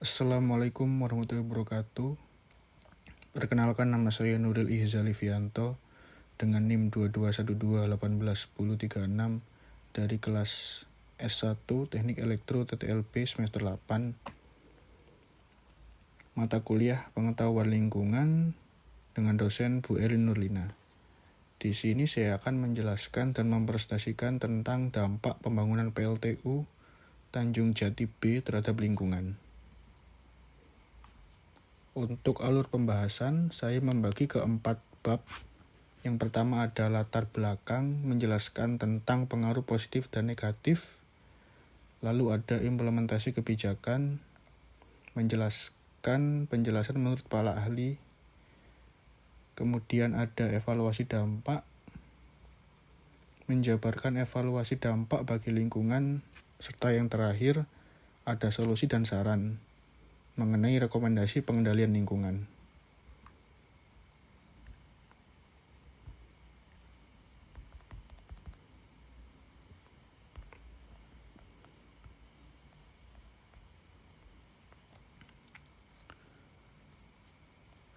Assalamualaikum warahmatullahi wabarakatuh. Perkenalkan, nama saya Nuril Ihzalivianto dengan NIM 2212181036 dari kelas S1 Teknik Elektro TTLB semester 8. Mata kuliah Pengetahuan Lingkungan dengan dosen Bu Erin Nurlina. Di sini saya akan menjelaskan dan mempresentasikan tentang dampak pembangunan PLTU Tanjung Jati B terhadap lingkungan. Untuk alur pembahasan, saya membagi ke 4 bab. Yang pertama ada latar belakang, menjelaskan tentang pengaruh positif dan negatif. Lalu ada implementasi kebijakan, menjelaskan penjelasan menurut para ahli. Kemudian ada evaluasi dampak, menjabarkan evaluasi dampak bagi lingkungan, serta yang terakhir ada solusi dan saran mengenai rekomendasi pengendalian lingkungan.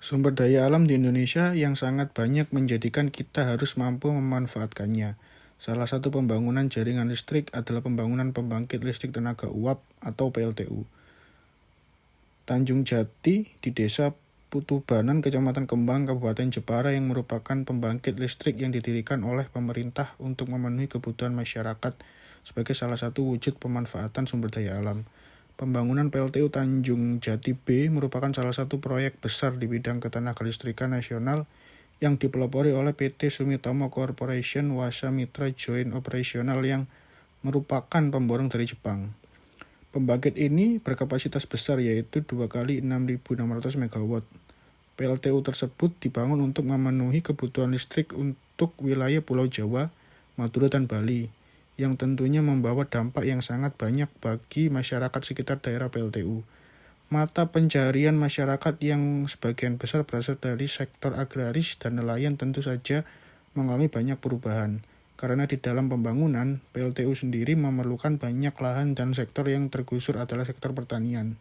Sumber daya alam di Indonesia yang sangat banyak menjadikan kita harus mampu memanfaatkannya. Salah satu pembangunan jaringan listrik adalah pembangunan pembangkit listrik tenaga uap atau PLTU. Tanjung Jati di Desa Putubanan, Kecamatan Kembang, Kabupaten Jepara yang merupakan pembangkit listrik yang didirikan oleh pemerintah untuk memenuhi kebutuhan masyarakat sebagai salah satu wujud pemanfaatan sumber daya alam. Pembangunan PLTU Tanjung Jati B merupakan salah satu proyek besar di bidang ketenagalistrikan nasional yang dipelopori oleh PT Sumitomo Corporation Wasa Mitra Joint Operational yang merupakan pemborong dari Jepang. Pembangkit ini berkapasitas besar yaitu 2 kali 6.600 MW. PLTU tersebut dibangun untuk memenuhi kebutuhan listrik untuk wilayah Pulau Jawa, Madura, dan Bali, yang tentunya membawa dampak yang sangat banyak bagi masyarakat sekitar daerah PLTU. Mata pencaharian masyarakat yang sebagian besar berasal dari sektor agraris dan nelayan tentu saja mengalami banyak perubahan. Karena di dalam pembangunan, PLTU sendiri memerlukan banyak lahan dan sektor yang tergusur adalah sektor pertanian.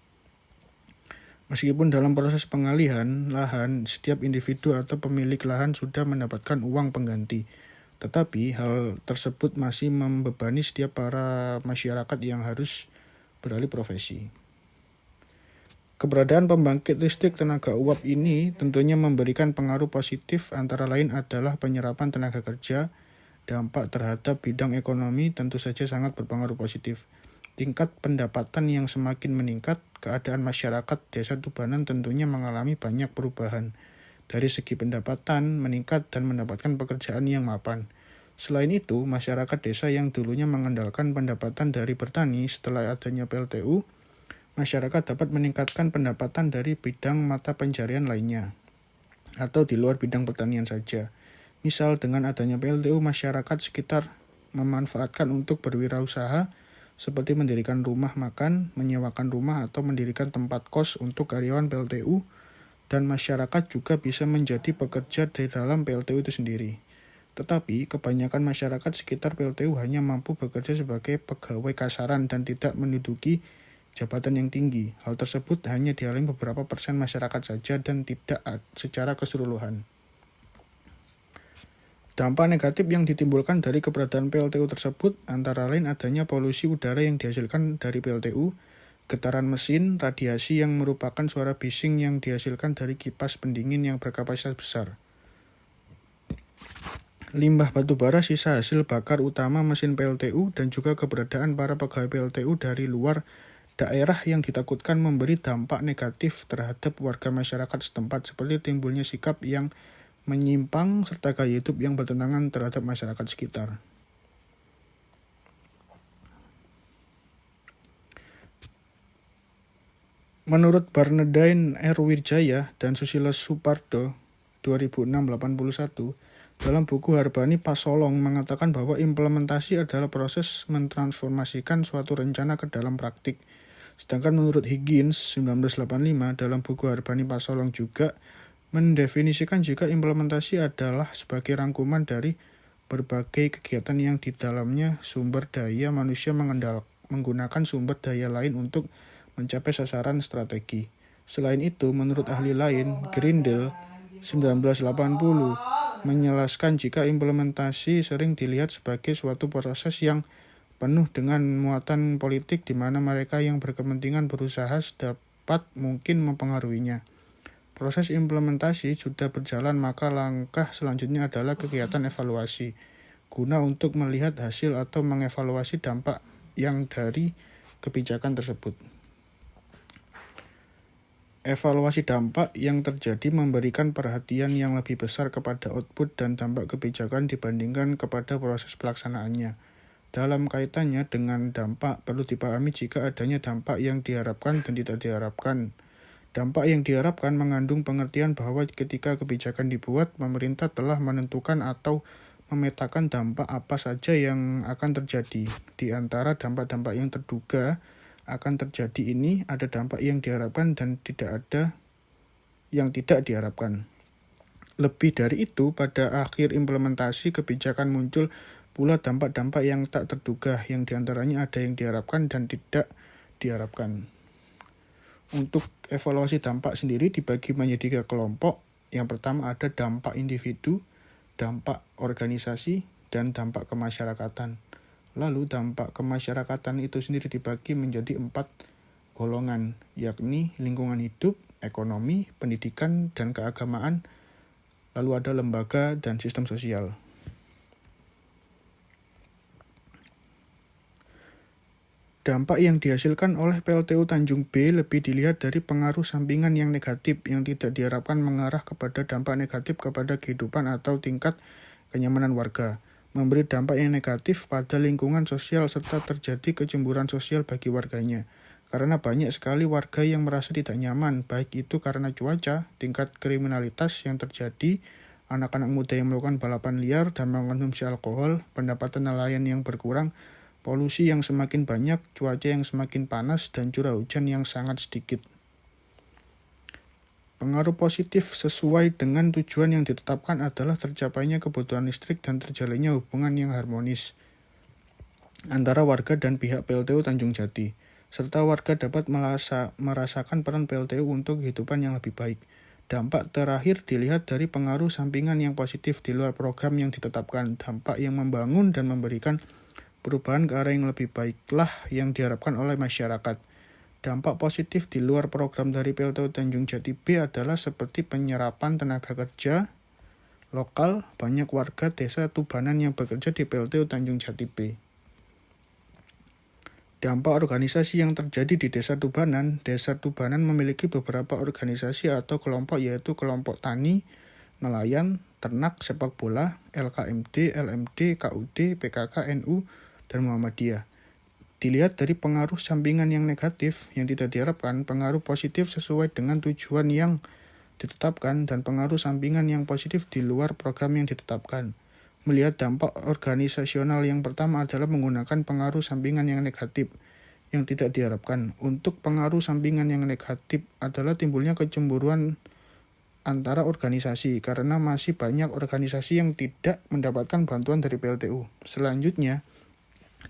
Meskipun dalam proses pengalihan lahan, setiap individu atau pemilik lahan sudah mendapatkan uang pengganti. Tetapi hal tersebut masih membebani setiap para masyarakat yang harus beralih profesi. Keberadaan pembangkit listrik tenaga uap ini tentunya memberikan pengaruh positif, antara lain adalah penyerapan tenaga kerja. Dampak terhadap bidang ekonomi tentu saja sangat berpengaruh positif. Tingkat pendapatan yang semakin meningkat, keadaan masyarakat Desa Tubanan tentunya mengalami banyak perubahan. Dari segi pendapatan meningkat dan mendapatkan pekerjaan yang mapan. Selain itu, masyarakat desa yang dulunya mengandalkan pendapatan dari bertani setelah adanya PLTU, masyarakat dapat meningkatkan pendapatan dari bidang mata pencarian lainnya, atau di luar bidang pertanian saja. Misal dengan adanya PLTU, masyarakat sekitar memanfaatkan untuk berwirausaha seperti mendirikan rumah makan, menyewakan rumah, atau mendirikan tempat kos untuk karyawan PLTU, dan masyarakat juga bisa menjadi pekerja di dalam PLTU itu sendiri. Tetapi kebanyakan masyarakat sekitar PLTU hanya mampu bekerja sebagai pegawai kasaran dan tidak menduduki jabatan yang tinggi. Hal tersebut hanya dialami beberapa persen masyarakat saja dan tidak secara keseluruhan. Dampak negatif yang ditimbulkan dari keberadaan PLTU tersebut antara lain adanya polusi udara yang dihasilkan dari PLTU, getaran mesin, radiasi yang merupakan suara bising yang dihasilkan dari kipas pendingin yang berkapasitas besar, limbah batubara sisa hasil bakar utama mesin PLTU, dan juga keberadaan para pegawai PLTU dari luar daerah yang ditakutkan memberi dampak negatif terhadap warga masyarakat setempat seperti timbulnya sikap yang menyimpang serta gaya hidup yang bertentangan terhadap masyarakat sekitar. Menurut Barnardine R. Wijaya dan Susilo Supardo 2006-81, dalam buku Harbani Pasolong mengatakan bahwa implementasi adalah proses mentransformasikan suatu rencana ke dalam praktik. Sedangkan menurut Higgins 1985 dalam buku Harbani Pasolong juga mendefinisikan jika implementasi adalah sebagai rangkuman dari berbagai kegiatan yang di dalamnya sumber daya manusia menggunakan sumber daya lain untuk mencapai sasaran strategi. Selain itu, menurut ahli lain, Grindel 1980 menjelaskan jika implementasi sering dilihat sebagai suatu proses yang penuh dengan muatan politik di mana mereka yang berkepentingan berusaha sedapat mungkin mempengaruhinya. Proses implementasi sudah berjalan, maka langkah selanjutnya adalah kegiatan evaluasi, guna untuk melihat hasil atau mengevaluasi dampak yang dari kebijakan tersebut. Evaluasi dampak yang terjadi memberikan perhatian yang lebih besar kepada output dan dampak kebijakan dibandingkan kepada proses pelaksanaannya. Dalam kaitannya dengan dampak, perlu dipahami jika adanya dampak yang diharapkan dan tidak diharapkan. Dampak yang diharapkan mengandung pengertian bahwa ketika kebijakan dibuat, pemerintah telah menentukan atau memetakan dampak apa saja yang akan terjadi. Di antara dampak-dampak yang terduga akan terjadi ini, ada dampak yang diharapkan dan tidak ada yang tidak diharapkan. Lebih dari itu, pada akhir implementasi kebijakan muncul pula dampak-dampak yang tak terduga, yang diantaranya ada yang diharapkan dan tidak diharapkan. Untuk evaluasi dampak sendiri dibagi menjadi 3 kelompok. Yang pertama ada dampak individu, dampak organisasi, dan dampak kemasyarakatan. Lalu dampak kemasyarakatan itu sendiri dibagi menjadi 4 golongan, yakni lingkungan hidup, ekonomi, pendidikan, dan keagamaan. Lalu ada lembaga dan sistem sosial. Dampak yang dihasilkan oleh PLTU Tanjung B lebih dilihat dari pengaruh sampingan yang negatif yang tidak diharapkan mengarah kepada dampak negatif kepada kehidupan atau tingkat kenyamanan warga, memberi dampak yang negatif pada lingkungan sosial serta terjadi kecemburuan sosial bagi warganya. Karena banyak sekali warga yang merasa tidak nyaman, baik itu karena cuaca, tingkat kriminalitas yang terjadi, anak-anak muda yang melakukan balapan liar dan mengkonsumsi alkohol, pendapatan nelayan yang berkurang, polusi yang semakin banyak, cuaca yang semakin panas, dan curah hujan yang sangat sedikit. Pengaruh positif sesuai dengan tujuan yang ditetapkan adalah tercapainya kebutuhan listrik dan terjalinnya hubungan yang harmonis antara warga dan pihak PLTU Tanjung Jati, serta warga dapat merasakan peran PLTU untuk kehidupan yang lebih baik. Dampak terakhir dilihat dari pengaruh sampingan yang positif di luar program yang ditetapkan. Dampak yang membangun dan memberikan perubahan ke arah yang lebih baiklah yang diharapkan oleh masyarakat. Dampak positif di luar program dari PLTU Tanjung Jati B adalah seperti penyerapan tenaga kerja lokal, banyak warga desa Tubanan yang bekerja di PLTU Tanjung Jati B. Dampak organisasi yang terjadi di Desa Tubanan memiliki beberapa organisasi atau kelompok, yaitu kelompok tani, nelayan, ternak, sepak bola, LKMD, LMD, KUD, PKK, NU, dan Muhammadiyah. Dilihat dari pengaruh sampingan yang negatif yang tidak diharapkan, pengaruh positif sesuai dengan tujuan yang ditetapkan, dan pengaruh sampingan yang positif di luar program yang ditetapkan. Melihat dampak organisasional yang pertama adalah menggunakan pengaruh sampingan yang negatif yang tidak diharapkan. Untuk pengaruh sampingan yang negatif adalah timbulnya kecemburuan antara organisasi, karena masih banyak organisasi yang tidak mendapatkan bantuan dari PLTU. Selanjutnya,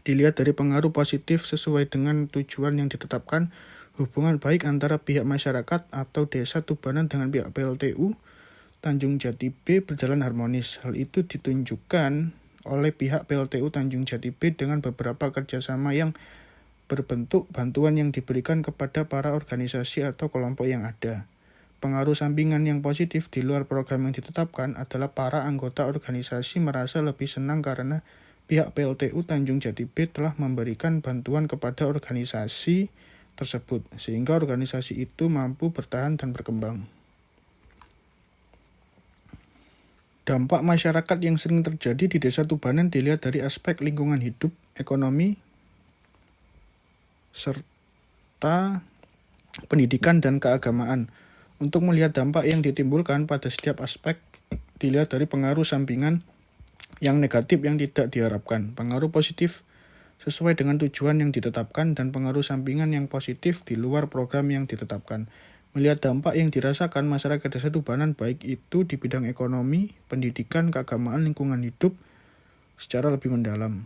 dilihat dari pengaruh positif sesuai dengan tujuan yang ditetapkan, hubungan baik antara pihak masyarakat atau Desa Tubanan dengan pihak PLTU Tanjung Jati B berjalan harmonis. Hal itu ditunjukkan oleh pihak PLTU Tanjung Jati B dengan beberapa kerjasama yang berbentuk bantuan yang diberikan kepada para organisasi atau kelompok yang ada. Pengaruh sampingan yang positif di luar program yang ditetapkan adalah para anggota organisasi merasa lebih senang karena pihak PLTU Tanjung Jati B telah memberikan bantuan kepada organisasi tersebut, sehingga organisasi itu mampu bertahan dan berkembang. Dampak masyarakat yang sering terjadi di Desa Tubanan dilihat dari aspek lingkungan hidup, ekonomi, serta pendidikan dan keagamaan. Untuk melihat dampak yang ditimbulkan pada setiap aspek, dilihat dari pengaruh sampingan yang negatif yang tidak diharapkan, pengaruh positif sesuai dengan tujuan yang ditetapkan, dan pengaruh sampingan yang positif di luar program yang ditetapkan. Melihat dampak yang dirasakan masyarakat Desa Tubanan baik itu di bidang ekonomi, pendidikan, keagamaan, lingkungan hidup secara lebih mendalam.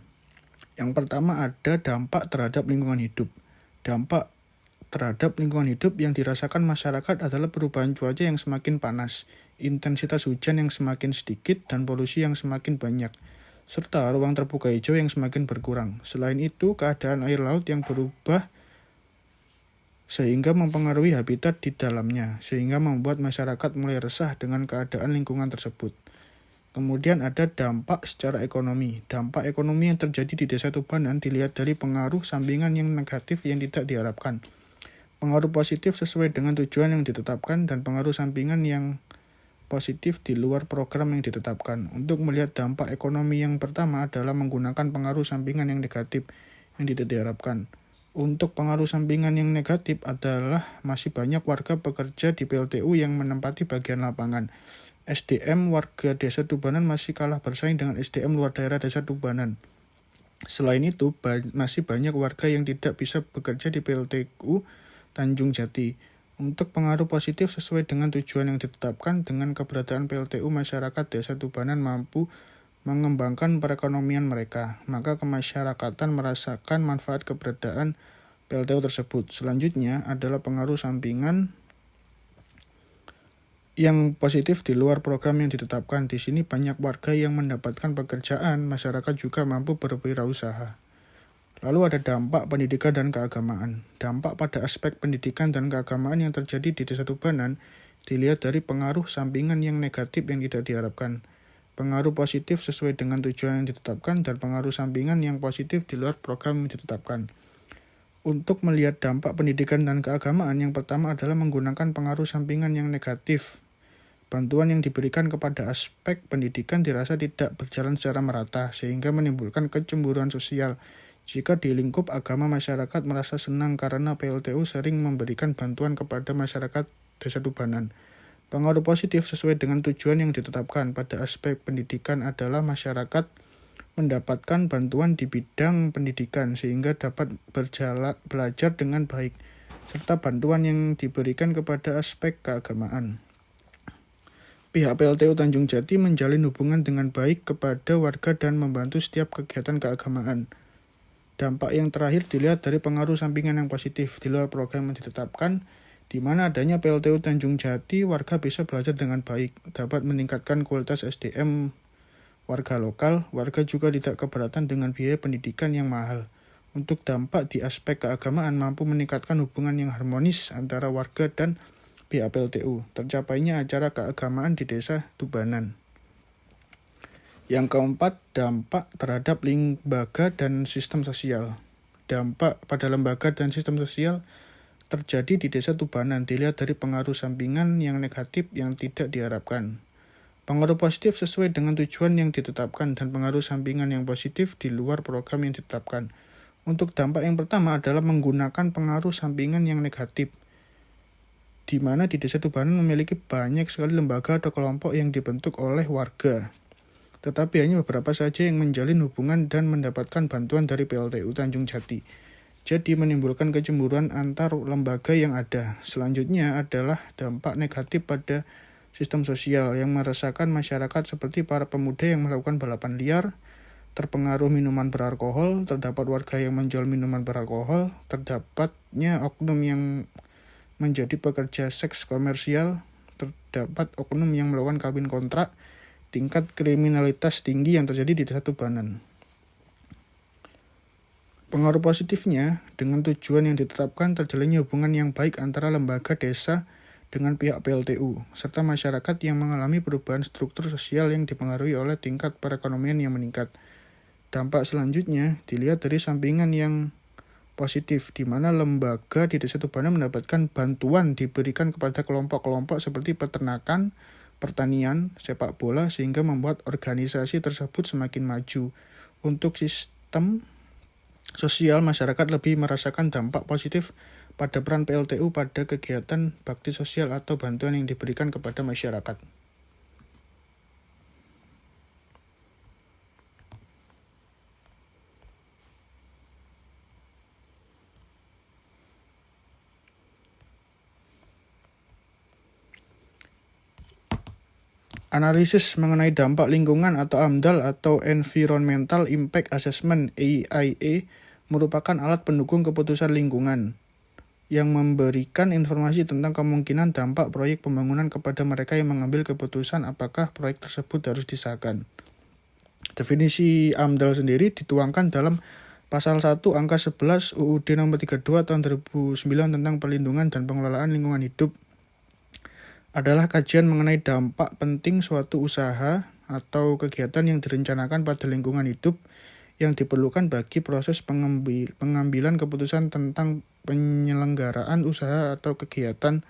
Yang pertama ada dampak terhadap lingkungan hidup. Dampak terhadap lingkungan hidup yang dirasakan masyarakat adalah perubahan cuaca yang semakin panas, intensitas hujan yang semakin sedikit, dan polusi yang semakin banyak, serta ruang terbuka hijau yang semakin berkurang. Selain itu, keadaan air laut yang berubah sehingga mempengaruhi habitat di dalamnya, sehingga membuat masyarakat mulai resah dengan keadaan lingkungan tersebut. Kemudian ada dampak secara ekonomi. Dampak ekonomi yang terjadi di Desa Tubanan dilihat dari pengaruh sampingan yang negatif yang tidak diharapkan, pengaruh positif sesuai dengan tujuan yang ditetapkan, dan pengaruh sampingan yang positif di luar program yang ditetapkan. Untuk melihat dampak ekonomi yang pertama adalah menggunakan pengaruh sampingan yang negatif yang tidak diharapkan. Untuk pengaruh sampingan yang negatif adalah masih banyak warga bekerja di PLTU yang menempati bagian lapangan. SDM warga Desa Tubanan masih kalah bersaing dengan SDM luar daerah Desa Tubanan. Selain itu, masih banyak warga yang tidak bisa bekerja di PLTU Tanjung Jati. Untuk pengaruh positif sesuai dengan tujuan yang ditetapkan, dengan keberadaan PLTU, masyarakat Desa Tubanan mampu mengembangkan perekonomian mereka, maka kemasyarakatan merasakan manfaat keberadaan PLTU tersebut. Selanjutnya adalah pengaruh sampingan yang positif di luar program yang ditetapkan. Di sini banyak warga yang mendapatkan pekerjaan, masyarakat juga mampu berwirausaha. Lalu ada dampak pendidikan dan keagamaan. Dampak pada aspek pendidikan dan keagamaan yang terjadi di Desa Tubanan dilihat dari pengaruh sampingan yang negatif yang tidak diharapkan, pengaruh positif sesuai dengan tujuan yang ditetapkan, dan pengaruh sampingan yang positif di luar program yang ditetapkan. Untuk melihat dampak pendidikan dan keagamaan, yang pertama adalah menggunakan pengaruh sampingan yang negatif. Bantuan yang diberikan kepada aspek pendidikan dirasa tidak berjalan secara merata, sehingga menimbulkan kecemburuan sosial. Jika di lingkup agama, masyarakat merasa senang karena PLTU sering memberikan bantuan kepada masyarakat Desa Tubanan. Pengaruh positif sesuai dengan tujuan yang ditetapkan pada aspek pendidikan adalah masyarakat mendapatkan bantuan di bidang pendidikan sehingga dapat belajar dengan baik, serta bantuan yang diberikan kepada aspek keagamaan. Pihak PLTU Tanjung Jati menjalin hubungan dengan baik kepada warga dan membantu setiap kegiatan keagamaan. Dampak yang terakhir dilihat dari pengaruh sampingan yang positif di luar program yang ditetapkan, di mana adanya PLTU Tanjung Jati, warga bisa belajar dengan baik, dapat meningkatkan kualitas SDM warga lokal, warga juga tidak keberatan dengan biaya pendidikan yang mahal. Untuk dampak di aspek keagamaan, mampu meningkatkan hubungan yang harmonis antara warga dan pihak PLTU, tercapainya acara keagamaan di Desa Tubanan. Yang keempat, dampak terhadap lembaga dan sistem sosial. Dampak pada lembaga dan sistem sosial terjadi di Desa Tubanan dilihat dari pengaruh sampingan yang negatif yang tidak diharapkan, pengaruh positif sesuai dengan tujuan yang ditetapkan, dan pengaruh sampingan yang positif di luar program yang ditetapkan. Untuk dampak yang pertama adalah menggunakan pengaruh sampingan yang negatif, di mana di Desa Tubanan memiliki banyak sekali lembaga atau kelompok yang dibentuk oleh warga. Tetapi hanya beberapa saja yang menjalin hubungan dan mendapatkan bantuan dari PLTU Tanjung Jati. Jadi menimbulkan kecemburuan antar lembaga yang ada. Selanjutnya adalah dampak negatif pada sistem sosial yang meresahkan masyarakat seperti para pemuda yang melakukan balapan liar, terpengaruh minuman beralkohol, terdapat warga yang menjual minuman beralkohol, terdapatnya oknum yang menjadi pekerja seks komersial, terdapat oknum yang melakukan kawin kontrak, tingkat kriminalitas tinggi yang terjadi di Desa Tubanan. Pengaruh positifnya, dengan tujuan yang ditetapkan, terjalinnya hubungan yang baik antara lembaga desa dengan pihak PLTU, serta masyarakat yang mengalami perubahan struktur sosial yang dipengaruhi oleh tingkat perekonomian yang meningkat. Dampak selanjutnya dilihat dari sampingan yang positif, di mana lembaga di Desa Tubanan mendapatkan bantuan diberikan kepada kelompok-kelompok seperti peternakan, pertanian, sepak bola, sehingga membuat organisasi tersebut semakin maju. Untuk sistem sosial, masyarakat lebih merasakan dampak positif pada peran PLTU pada kegiatan bakti sosial atau bantuan yang diberikan kepada masyarakat. Analisis mengenai dampak lingkungan atau AMDAL atau Environmental Impact Assessment (EIA) merupakan alat pendukung keputusan lingkungan. yang memberikan informasi tentang kemungkinan dampak proyek pembangunan kepada mereka yang mengambil keputusan apakah proyek tersebut harus disahkan. Definisi AMDAL sendiri dituangkan dalam Pasal 1 Angka 11 UUD Nomor 32 Tahun 2009 tentang Perlindungan dan Pengelolaan Lingkungan Hidup adalah kajian mengenai dampak penting suatu usaha atau kegiatan yang direncanakan pada lingkungan hidup yang diperlukan bagi proses pengambilan keputusan tentang penyelenggaraan usaha atau kegiatan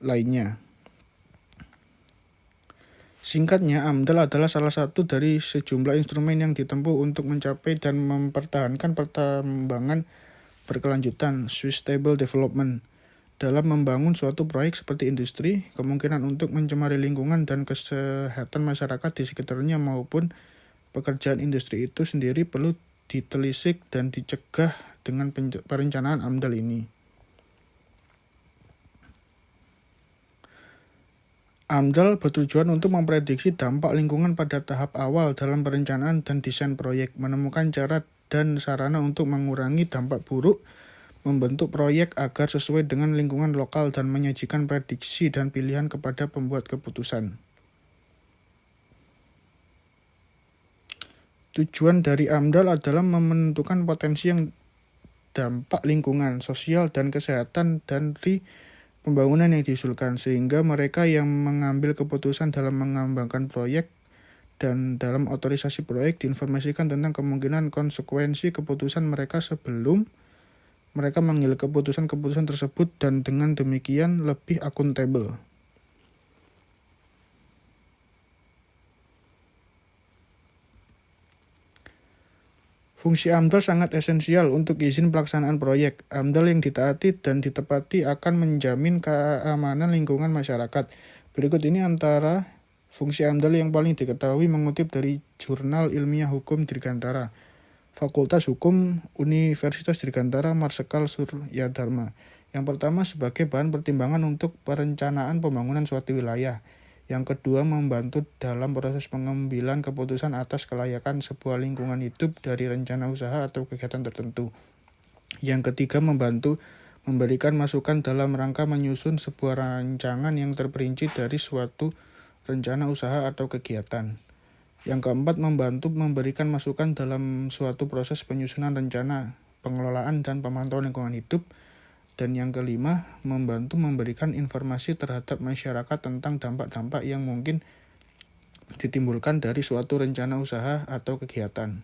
lainnya. Singkatnya, AMDAL adalah salah satu dari sejumlah instrumen yang ditempuh untuk mencapai dan mempertahankan pertambangan berkelanjutan (sustainable development) dalam membangun suatu proyek seperti industri, kemungkinan untuk mencemari lingkungan dan kesehatan masyarakat di sekitarnya maupun pekerjaan industri itu sendiri perlu ditelisik dan dicegah dengan perencanaan AMDAL ini. AMDAL bertujuan untuk memprediksi dampak lingkungan pada tahap awal dalam perencanaan dan desain proyek, menemukan cara dan sarana untuk mengurangi dampak buruk, membentuk proyek agar sesuai dengan lingkungan lokal dan menyajikan prediksi dan pilihan kepada pembuat keputusan. Tujuan dari AMDAL adalah menentukan potensi yang dampak lingkungan, sosial, dan kesehatan dari pembangunan yang diusulkan, sehingga mereka yang mengambil keputusan dalam mengembangkan proyek dan dalam otorisasi proyek diinformasikan tentang kemungkinan konsekuensi keputusan mereka sebelum mereka mengambil keputusan-keputusan tersebut dan dengan demikian lebih akuntabel. Fungsi AMDAL sangat esensial untuk izin pelaksanaan proyek. AMDAL yang ditaati dan ditepati akan menjamin keamanan lingkungan masyarakat. Berikut ini antara fungsi AMDAL yang paling diketahui mengutip dari Jurnal Ilmiah Hukum Dirgantara, Fakultas Hukum Universitas Dirgantara Marsikal Suryadharma. Yang pertama, sebagai bahan pertimbangan untuk perencanaan pembangunan suatu wilayah. Yang kedua, membantu dalam proses pengambilan keputusan atas kelayakan sebuah lingkungan hidup dari rencana usaha atau kegiatan tertentu. Yang ketiga, membantu memberikan masukan dalam rangka menyusun sebuah rancangan yang terperinci dari suatu rencana usaha atau kegiatan. Yang keempat, membantu memberikan masukan dalam suatu proses penyusunan rencana, pengelolaan, dan pemantauan lingkungan hidup. Dan yang kelima, membantu memberikan informasi terhadap masyarakat tentang dampak-dampak yang mungkin ditimbulkan dari suatu rencana usaha atau kegiatan.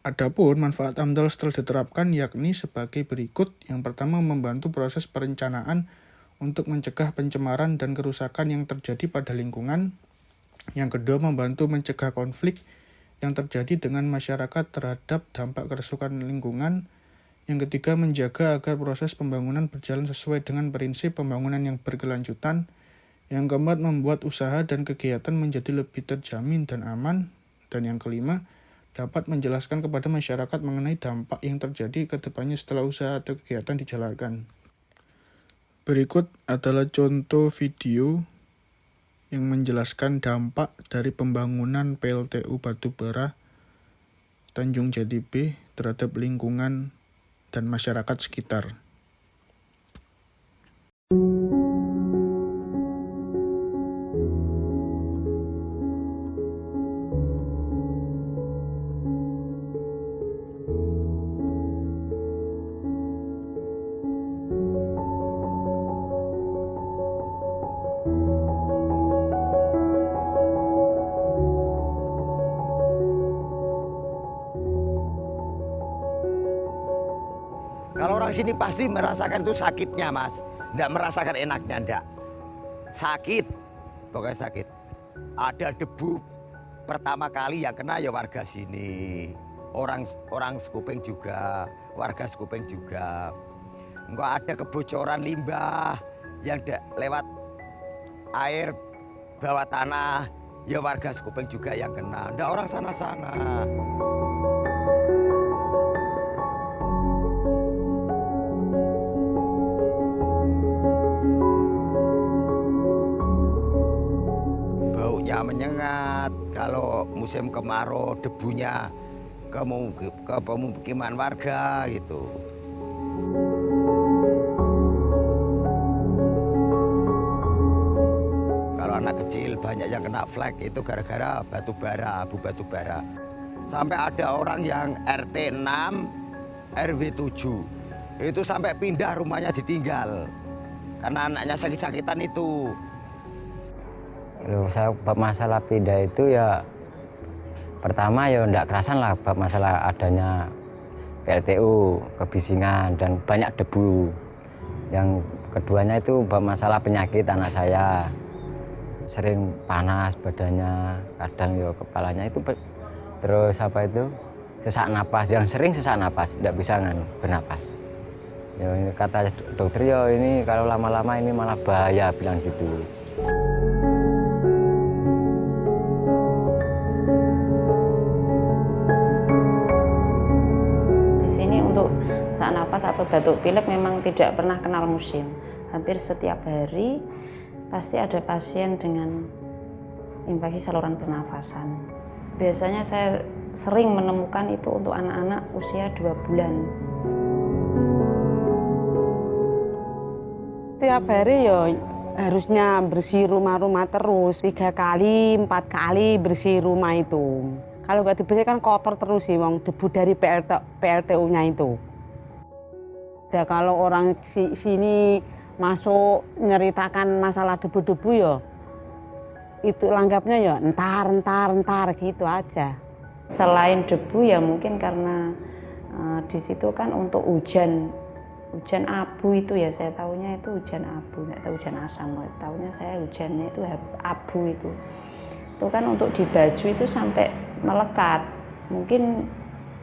Adapun manfaat AMDAL setelah diterapkan yakni sebagai berikut. Yang pertama, membantu proses perencanaan untuk mencegah pencemaran dan kerusakan yang terjadi pada lingkungan. Yang kedua, membantu mencegah konflik yang terjadi dengan masyarakat terhadap dampak kerusakan lingkungan. Yang ketiga, menjaga agar proses pembangunan berjalan sesuai dengan prinsip pembangunan yang berkelanjutan. Yang keempat, membuat usaha dan kegiatan menjadi lebih terjamin dan aman. Dan yang kelima, dapat menjelaskan kepada masyarakat mengenai dampak yang terjadi ke depannya setelah usaha atau kegiatan dijalankan. Berikut adalah contoh video yang menjelaskan dampak dari pembangunan PLTU Batubara Tanjung Jati B terhadap lingkungan dan masyarakat sekitar. Kalau orang sini pasti merasakan itu sakitnya, Mas. Nggak merasakan enaknya, nggak. Sakit, pokoknya sakit. Ada debu pertama kali yang kena ya warga sini. Orang Sekupeng juga, warga Sekupeng juga. Enggak ada kebocoran limbah yang lewat air bawah tanah, ya warga Sekupeng juga yang kena. Nggak orang sana-sana. Menyengat, kalau musim kemarau debunya ke pemukiman warga gitu. Kalau anak kecil banyak yang kena flek itu gara-gara batu bara, abu batu bara. Sampai ada orang yang RT 6, RW 7, itu sampai pindah rumahnya ditinggal karena anaknya sakit-sakitan itu. Saya bab masalah pindah itu ya pertama ya enggak kerasan lah bab masalah adanya PLTU, kebisingan dan banyak debu. Yang keduanya itu bab masalah penyakit anak saya. Sering panas badannya, kadang ya kepalanya itu terus apa itu sesak napas, yang sering sesak napas, tidak bisa bernapas. Ya ini kata dokter ya ini kalau lama-lama ini malah bahaya bilang gitu. Sesak napas atau batuk pilek memang tidak pernah kenal musim. Hampir setiap hari pasti ada pasien dengan infeksi saluran pernafasan. Biasanya saya sering menemukan itu untuk anak-anak usia 2 bulan. Tiap hari ya harusnya bersih rumah-rumah terus 3 kali, 4 kali bersih rumah itu. Kalau nggak dibersihkan kotor terus sih, wong debu dari PLTU-nya itu. Ya, kalau orang sini masuk nyeritakan masalah debu-debu ya itu langgapnya ya entar gitu aja. Selain debu ya mungkin karena di situ kan untuk hujan abu itu ya, saya tahunya itu hujan abu, nggak tahu hujan asam, tahunya saya hujannya itu abu itu kan untuk di baju itu sampai melekat. Mungkin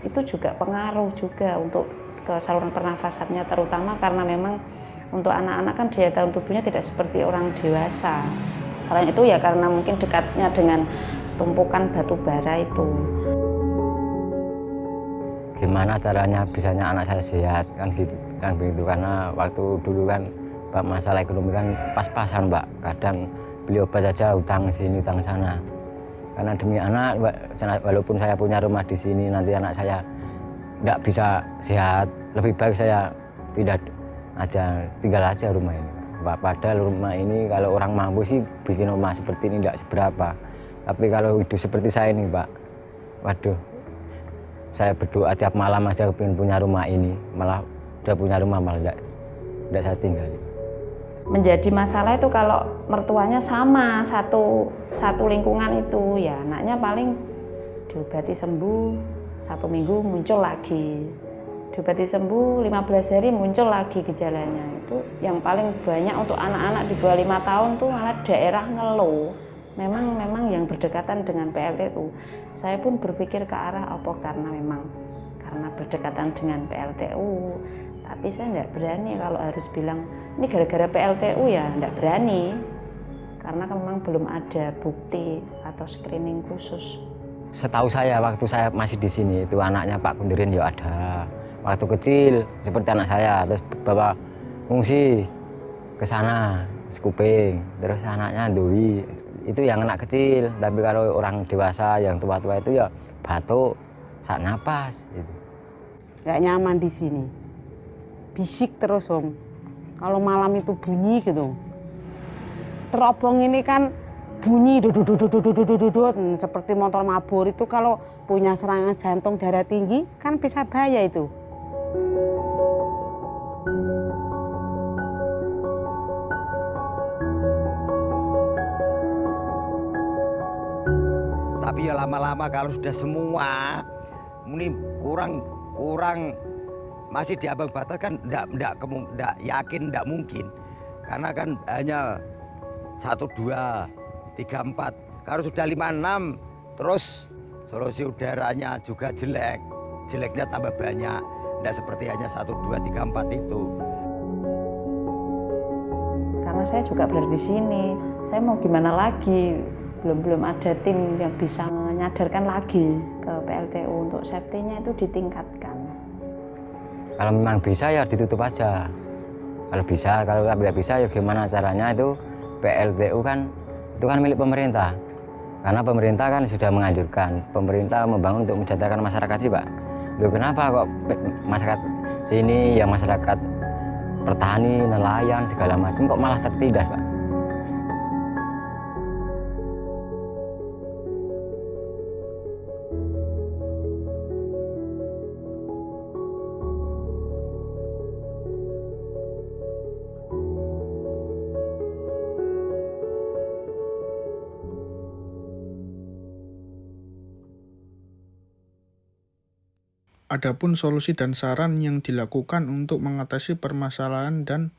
itu juga pengaruh juga untuk ke saluran pernafasannya, terutama karena memang untuk anak-anak kan daya tahan tubuhnya tidak seperti orang dewasa. Selain itu ya karena mungkin dekatnya dengan tumpukan batu bara itu. Gimana caranya bisanya anak saya sehat kan begitu, karena waktu dulu kan masalah ekonomi kan pas-pasan Mbak, kadang beli obat saja utang sini utang sana. Karena demi anak, walaupun saya punya rumah di sini, nanti anak saya tidak bisa sehat, lebih baik saya tinggal aja rumah ini. Padahal rumah ini kalau orang mampu sih bikin rumah seperti ini tidak seberapa. Tapi kalau hidup seperti saya ini Pak, waduh, saya berdoa tiap malam aja pengen punya rumah ini, malah udah punya rumah malah tidak saya tinggal. Menjadi masalah itu kalau mertuanya sama satu lingkungan itu, ya anaknya paling diobati sembuh 1 minggu muncul lagi, diobati sembuh 15 hari muncul lagi gejalanya. Itu yang paling banyak untuk anak-anak di bawah 5 tahun tuh malah daerah ngeluh. Memang yang berdekatan dengan PLTU. Saya pun berpikir ke arah apa karena berdekatan dengan PLTU. Tapi saya nggak berani kalau harus bilang ini gara-gara PLTU, ya nggak berani. Karena memang belum ada bukti atau screening khusus. Setahu saya waktu saya masih di sini itu anaknya Pak Kundirin ya ada. Waktu kecil seperti anak saya, terus bapak ngungsi ke sana, Sekuping. Terus anaknya Dewi, itu yang anak kecil. Tapi kalau orang dewasa yang tua-tua itu ya batuk, sesak napas gitu. Nggak nyaman di sini. Bisik terus Om. Kalau malam itu bunyi gitu. Terobong ini kan bunyi seperti motor mabur itu, kalau punya serangan jantung darah tinggi kan bisa bahaya itu. Tapi ya lama-lama kalau sudah semua ini kurang masih di ambang batas kan enggak yakin, enggak mungkin. Karena kan hanya 1, 2, 3, 4. Kalau sudah 5, 6 terus solusi udaranya juga jeleknya tambah banyak. Tidak seperti hanya 1, 2, 3, 4 itu. Karena saya juga berada di sini, saya mau gimana lagi? Belum ada tim yang bisa menyadarkan lagi ke PLTU untuk safety-nya itu ditingkatkan. Kalau memang bisa ya ditutup aja. Kalau tidak bisa ya gimana caranya, itu PLTU kan itu kan milik pemerintah. Karena pemerintah kan sudah menganjurkan, pemerintah membangun untuk mensejahterakan masyarakat sih Pak. Loh kenapa kok masyarakat sini yang masyarakat petani, nelayan segala macam kok malah tertindas Pak? Adapun solusi dan saran yang dilakukan untuk mengatasi permasalahan dan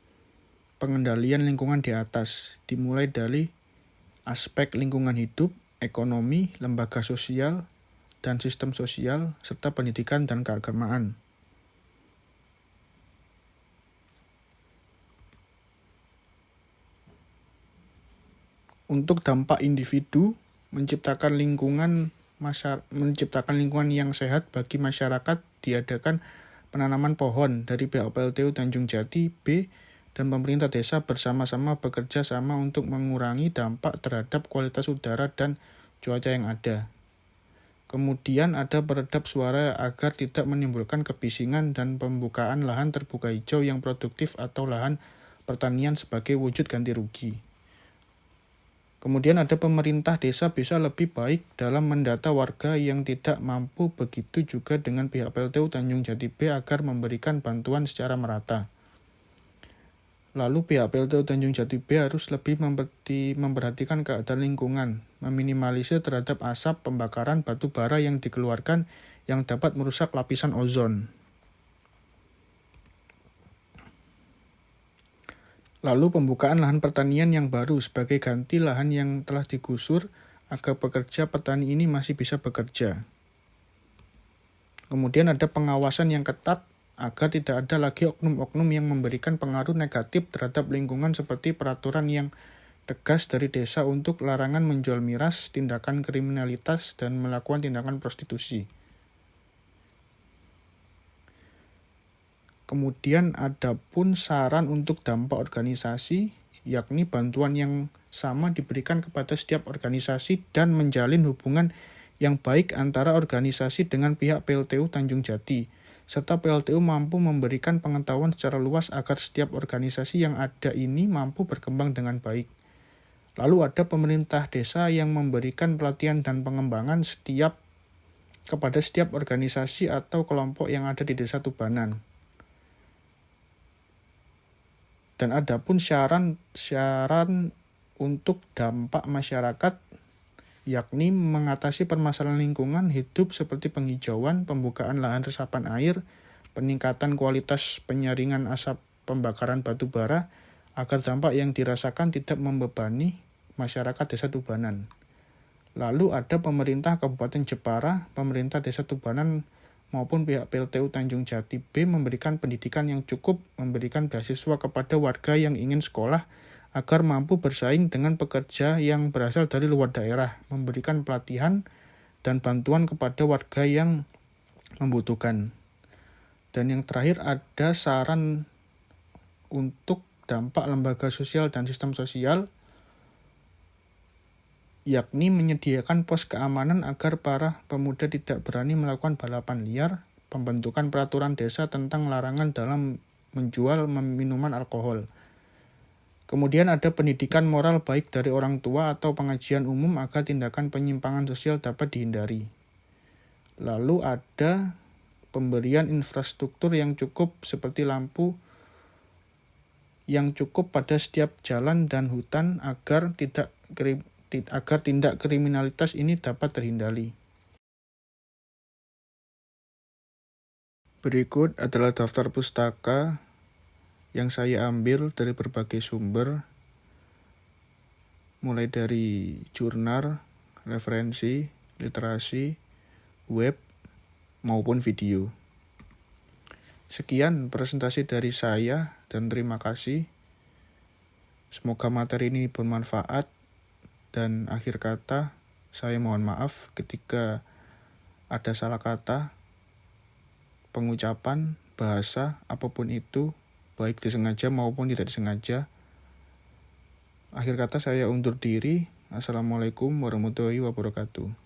pengendalian lingkungan di atas, dimulai dari aspek lingkungan hidup, ekonomi, lembaga sosial, dan sistem sosial, serta pendidikan dan keagamaan. Untuk dampak individu, menciptakan lingkungan yang sehat bagi masyarakat, diadakan penanaman pohon dari pihak PLTU Tanjung Jati B dan pemerintah desa bersama-sama bekerja sama untuk mengurangi dampak terhadap kualitas udara dan cuaca yang ada. Kemudian ada peredap suara agar tidak menimbulkan kebisingan dan pembukaan lahan terbuka hijau yang produktif atau lahan pertanian sebagai wujud ganti rugi. Kemudian ada pemerintah desa bisa lebih baik dalam mendata warga yang tidak mampu, begitu juga dengan pihak PLTU Tanjung Jati B agar memberikan bantuan secara merata. Lalu pihak PLTU Tanjung Jati B harus lebih memperhatikan keadaan lingkungan, meminimalisir terhadap asap pembakaran batu bara yang dikeluarkan yang dapat merusak lapisan ozon. Lalu pembukaan lahan pertanian yang baru sebagai ganti lahan yang telah digusur agar pekerja petani ini masih bisa bekerja. Kemudian ada pengawasan yang ketat agar tidak ada lagi oknum-oknum yang memberikan pengaruh negatif terhadap lingkungan seperti peraturan yang tegas dari desa untuk larangan menjual miras, tindakan kriminalitas, dan melakukan tindakan prostitusi. Kemudian ada pun saran untuk dampak organisasi, yakni bantuan yang sama diberikan kepada setiap organisasi dan menjalin hubungan yang baik antara organisasi dengan pihak PLTU Tanjung Jati, serta PLTU mampu memberikan pengetahuan secara luas agar setiap organisasi yang ada ini mampu berkembang dengan baik. Lalu ada pemerintah desa yang memberikan pelatihan dan pengembangan kepada setiap organisasi atau kelompok yang ada di Desa Tubanan. Dan ada pun syaran untuk dampak masyarakat, yakni mengatasi permasalahan lingkungan hidup seperti penghijauan, pembukaan lahan resapan air, peningkatan kualitas penyaringan asap pembakaran batu bara, agar dampak yang dirasakan tidak membebani masyarakat Desa Tubanan. Lalu ada pemerintah Kabupaten Jepara, pemerintah Desa Tubanan, maupun pihak PLTU Tanjung Jati B memberikan pendidikan yang cukup, memberikan beasiswa kepada warga yang ingin sekolah agar mampu bersaing dengan pekerja yang berasal dari luar daerah, memberikan pelatihan dan bantuan kepada warga yang membutuhkan. Dan yang terakhir ada saran untuk dampak lembaga sosial dan sistem sosial, yakni menyediakan pos keamanan agar para pemuda tidak berani melakukan balapan liar, pembentukan peraturan desa tentang larangan dalam menjual minuman alkohol. Kemudian ada pendidikan moral baik dari orang tua atau pengajian umum agar tindakan penyimpangan sosial dapat dihindari. Lalu ada pemberian infrastruktur yang cukup seperti lampu yang cukup pada setiap jalan dan hutan agar tindak kriminalitas ini dapat terhindari. Berikut adalah daftar pustaka yang saya ambil dari berbagai sumber, mulai dari jurnal, referensi, literasi, web, maupun video. Sekian presentasi dari saya dan terima kasih. Semoga materi ini bermanfaat. Dan akhir kata, saya mohon maaf ketika ada salah kata, pengucapan, bahasa, apapun itu, baik disengaja maupun tidak disengaja. Akhir kata saya undur diri. Assalamualaikum warahmatullahi wabarakatuh.